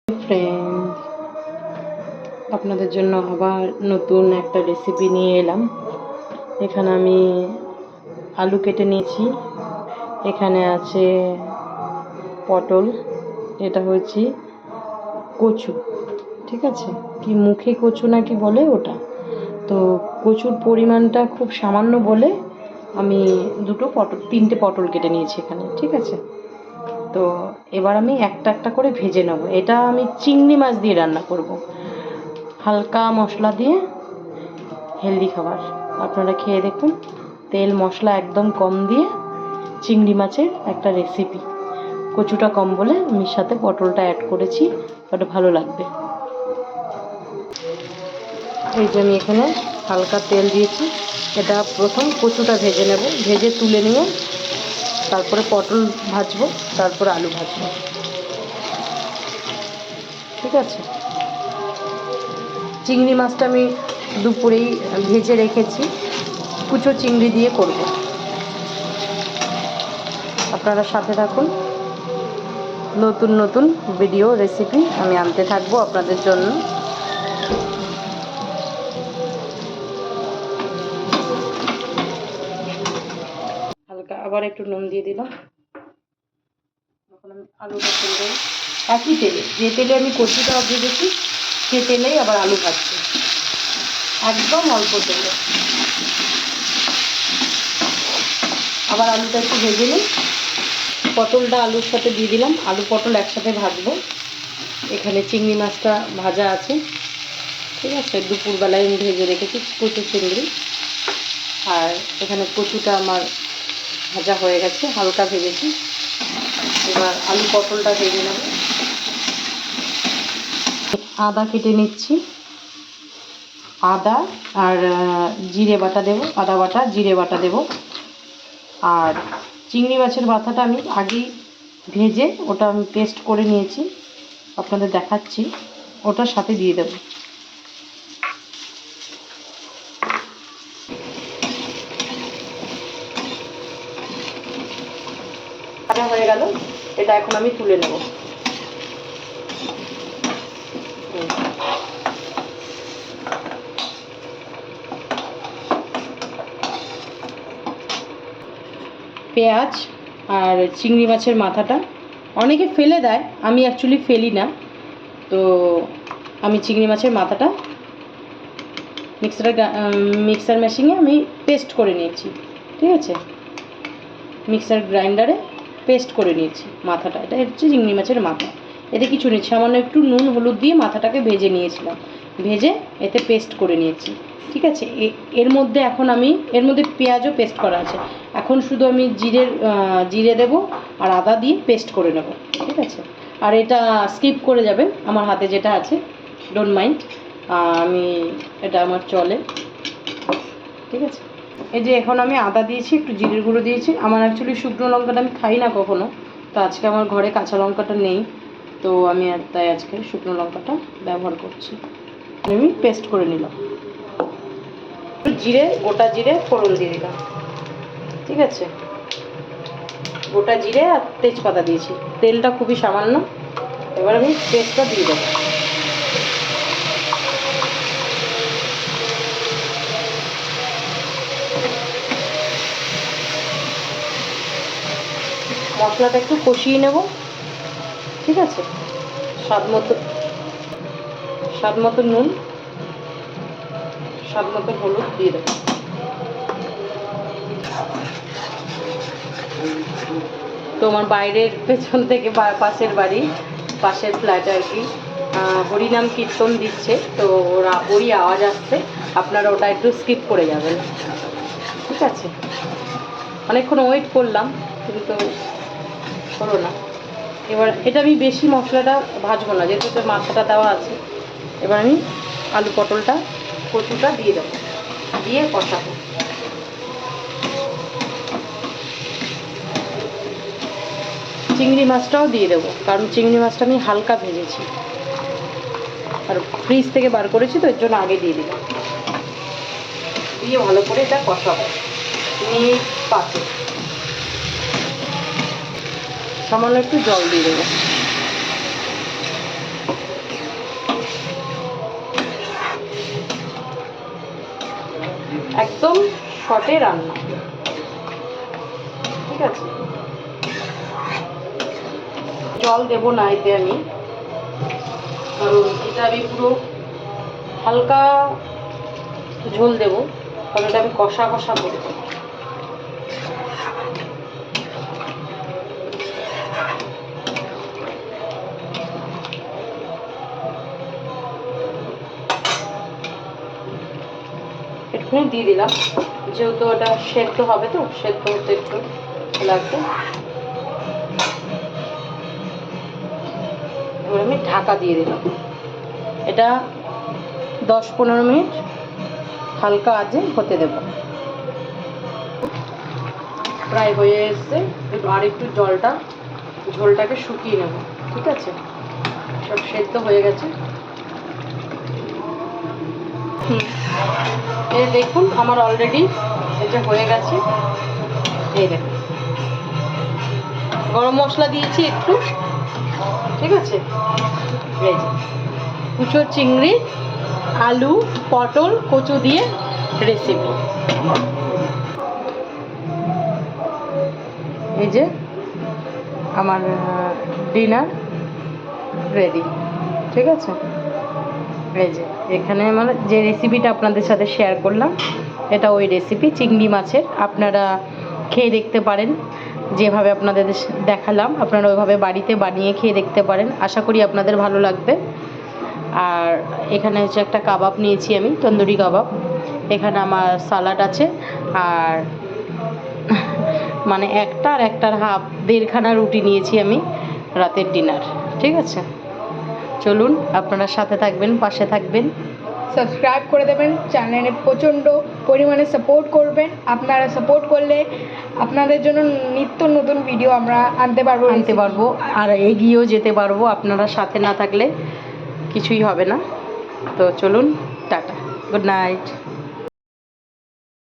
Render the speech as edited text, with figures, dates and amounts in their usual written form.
Friend, আপনাদের জন্য আবার নতুন একটা রেসিপি নিয়ে এলাম। এখানে আমি আলু কেটে নিয়েছি, এখানে আছে পটল, এটা হচ্ছে কচু। ঠিক আছে, কি মুখে কচু নাকি বলে ওটা। তো কচুর পরিমাণটা খুব সামান্য বলে আমি তিনটে পটল কেটে নিয়েছি এখানে। ঠিক আছে, তো এবার আমি একটা একটা করে ভেজে নেব। এটা আমি চিংড়ি মাছ দিয়ে রান্না করব, হালকা মশলা দিয়ে, হেলদি খাবার। আপনারা খেয়ে দেখুন, তেল মশলা একদম কম দিয়ে চিংড়ি মাছের একটা রেসিপি। কচুটা কম বলে আমি সাথে পটলটা অ্যাড করেছি, ওটা ভালো লাগবে। এই যে আমি এখানে হালকা তেল দিয়েছি, এটা প্রথম কচুটা ভেজে নেব, ভেজে তুলে নিয়ে তারপরে পটল ভাজবো, তারপরে আলু ভাজবো। ঠিক আছে, চিংড়ি মাছটা আমি দুপুরেই ভেজে রেখেছি, কুচো চিংড়ি দিয়ে করব। আপনারা সাথে থাকুন, নতুন নতুন ভিডিও রেসিপি আমি আনতে থাকবো আপনাদের জন্য। হালকা আবার একটু নুন দিয়ে দিলাম। এখন আমি আলুটা তুলব একই তেলে, যে তেলে আমি কচুটা ভেজেছি সে তেলেই আবার আলু ভাজছি, একদম অল্প তেলে। আবার আলুটা একটু ভেজে নিই, পটলটা আলুর সাথে দিয়ে দিলাম, আলু পটল একসাথে ভাজবো। এখানে চিংড়ি মাছটা ভাজা আছে। ঠিক আছে, দুপুরবেলায় আমি ভেজে রেখেছি কচু চিংড়ি। আর এখানে কচুটা আমার ভাজা হয়ে গেছে, হালকা ভেজেছি। এবার আলু পটলটা ভেজে নেব। আদা কেটে নিচ্ছি, আদা আর জিরে বাটা দেবো, আদা বাটা জিরে বাটা দেবো। আর চিংড়ি মাছের মাথাটা আমি আগেই ভেজে ওটা আমি পেস্ট করে নিয়েছি, আপনাদের দেখাচ্ছি, ওটার সাথে দিয়ে দেব। ভাজা হয়ে গেল, এটা এখন আমি তুলে নেব। পেঁয়াজ আর চিংড়ি মাছের মাথাটা অনেকে ফেলে দেয়, আমি অ্যাকচুয়ালি ফেলি না। তো আমি চিংড়ি মাছের মাথাটা মিক্সার মেশিনে আমি পেস্ট করে নিয়েছি। ঠিক আছে, মিক্সার গ্রাইন্ডারে পেস্ট করে নিয়েছি মাথাটা। এটা হচ্ছে চিংড়ি মাছের মাথা, এতে কিছু নেই, সামান্য একটু নুন হলুদ দিয়ে মাথাটাকে ভেজে নিয়েছিলাম, ভেজে এতে পেস্ট করে নিয়েছি। ঠিক আছে, এর মধ্যে এখন আমি এর মধ্যে পেঁয়াজও পেস্ট করা আছে, এখন শুধু আমি জিরে দেব আর আদা দিয়ে পেস্ট করে নেব। ঠিক আছে, আর এটা স্কিপ করে যাবেন, আমার হাতে যেটা আছে, ডোন্ট মাইন্ড, আমি এটা আমার চলে। ঠিক আছে, এই যে এখন আমি আদা দিয়েছি, একটু জিরের গুঁড়ো দিয়েছি। আমার অ্যাকচুয়ালি শুকনো লঙ্কাটা আমি খাই না কখনো, তো আজকে আমার ঘরে কাঁচা লঙ্কাটা নেই, তো আমি তাই আজকে শুকনো লঙ্কাটা ব্যবহার করছি। আমি পেস্ট করে নিলাম, জিরে, গোটা জিরে ফোড়ন দিয়ে দিলাম। ঠিক আছে, গোটা জিরে আর তেজপাতা দিয়েছি, তেলটা খুবই সামান্য। এবার আমি পেস্টটা দিয়ে দেবো। মশলাটা একটু কষিয়ে নেব। ঠিক আছে, স্বাদ মতো নুন, স্বাদ মতো হলুদ দিয়ে দেবো। তো আমার বাইরের পেছন থেকে পাশের বাড়ি, পাশের ফ্ল্যাটে আর কি, হরিনাম কীর্তন দিচ্ছে, তো ওরই আওয়াজ আসছে, আপনারা ওটা একটু স্কিপ করে যাবেন। ঠিক আছে, অনেকক্ষণ ওয়েট করলাম কিন্তু হলো না। এবার এটা আমি বেশি মশলাটা ভাজবো না, যেহেতু মাথাটা দেওয়া আছে। এবার আমি আলু পটলটা কচুটা দিয়ে দেবো, দিয়ে কষাবো। চিংড়ি মাছটাও দিয়ে দেবো, কারণ চিংড়ি মাছটা আমি হালকা ভেজেছি আর ফ্রিজ থেকে বার করেছি, তো এর জন্য আগে দিয়ে দিলাম। দিয়ে ভালো করে এটা কষাবো মিনিট 5। সামান্য একটু জল দিয়ে দেবো। শটে রান্না, ঠিক আছে। জল দেবো না এতে আমি, কারণ এটা আমি পুরো হালকা ঝোল দেবো, কারণ এটা আমি কষা কষা করব। একটুখানি দিয়ে দিলাম, যেহেতু ওটা সেদ্ধ হবে, তো সেদ্ধ হতে একটু লাগবে। এবার আমি ঢাকা দিয়ে দিলাম, এটা 10-15 মিনিট হালকা আঁচে হতে দেব। প্রায় হয়ে এসছে, আর একটু ঝোলটাকে শুকিয়ে নেব, ঠিক আছে। সব সেদ্ধ হয়ে গেছে। এই দেখুন আমার অলরেডি এটা হয়ে গেছে। এই দেখুন গরম মশলা দিয়েছি একটু, ঠিক আছে। এই যে কুচো চিংড়ি, আলু, পটল, কচু দিয়ে রেসিপি। এই যে আমার ডিনার রেডি, ঠিক আছে। এই যে এখানে মানে যে রেসিপিটা আপনাদের সাথে শেয়ার করলাম, এটা ওই রেসিপি চিংড়ি মাছের। আপনারা খেয়ে দেখতে পারেন, যেভাবে আপনাদের দেখালাম আপনারা ওইভাবে বাড়িতে বানিয়ে খেয়ে দেখতে পারেন। আশা করি আপনাদের ভালো লাগবে। আর এখানে হচ্ছে একটা কাবাব নিয়েছি আমি, তন্দুরি কাবাব। এখানে আমার সালাড আছে, আর মানে একটার হাফ 1.5খানা রুটি নিয়েছি আমি রাতের ডিনার, ঠিক আছে। চলুন, আপনারা সাথে থাকবেন, পাশে থাকবেন, সাবস্ক্রাইব করে দেবেন, চ্যানেলে প্রচণ্ড পরিমাণে সাপোর্ট করবেন। আপনারা সাপোর্ট করলে আপনাদের জন্য নিত্য নতুন ভিডিও আমরা আনতে পারবো, আর এগিয়েও যেতে পারবো। আপনারা সাথে না থাকলে কিছুই হবে না। তো চলুন, টাটা, গুড নাইট।